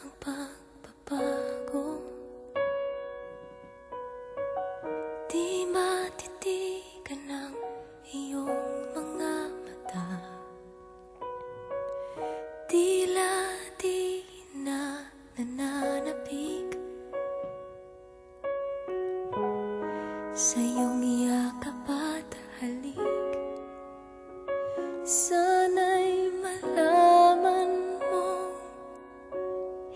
ang pagbabago. Di matitigan ng iyong mga mata, tila di na nananapig sa iyong yakap at halik. Sana'y malaman mo,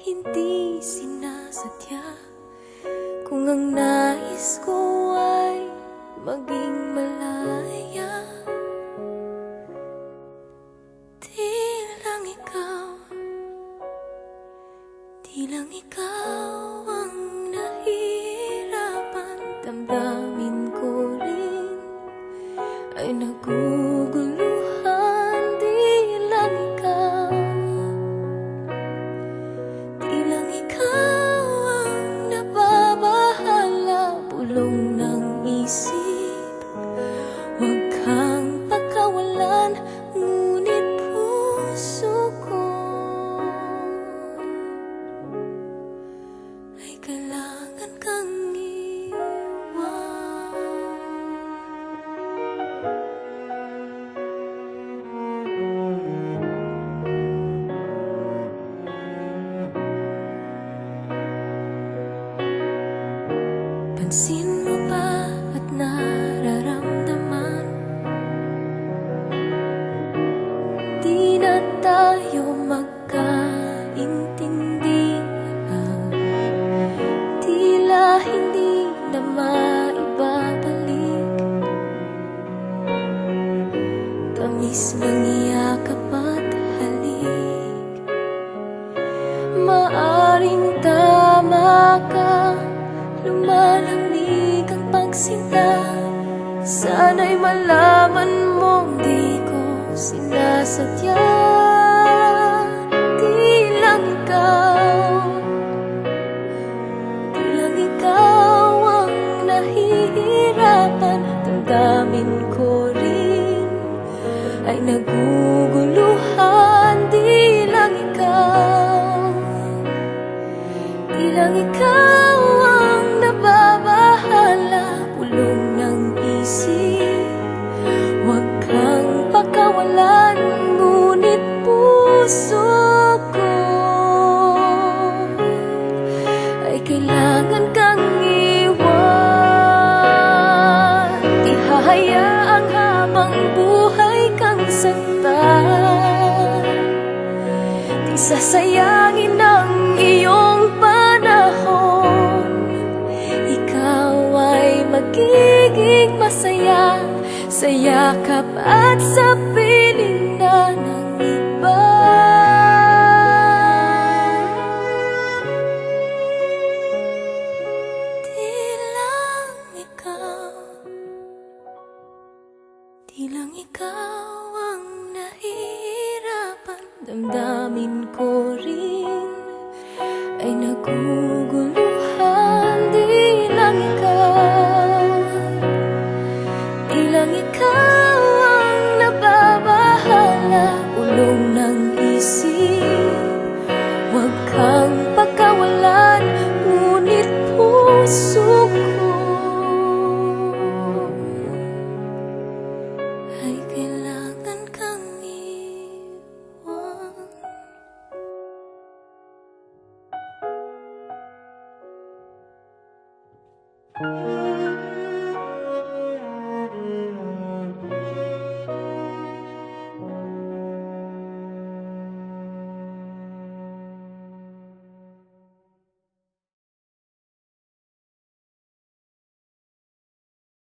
hindi sinasadya, kung ang nais ko ay maging malaya. Di lang ikaw ang nahihirapan. Damdamin ko rin ay naguguluhan. Di lang ikaw ang nababahala. Bulong ng isip, huwag kang pagkawalan, ngunit puso ko ay kailangan kang iwan. Pansin mo ba at nararamdaman, di na tayo magkaintindihan, tila hindi na maibabalik tamis ng yakap at halik. Maaring tama ka, lumalamig ang pagsinta. Sana'y malaman mong di ko sinasadya. Di lang ikaw ang nahihirapan. Damdamin ko rin ay naguguluhan. Di lang ikaw ang nababahala. Bulong ng isip, huwag kang pakawalan, ngunit puso ko ay kailangan kang iwan. Di hahayaang habang buhay kang saktan, di sasayangin ang iyong panahon. Ikaw ay magiging masaya sa yakap at sa piling na ng iba. Di lang ikaw ang nahihirapan. Damdamin ko rin ay nagugulo.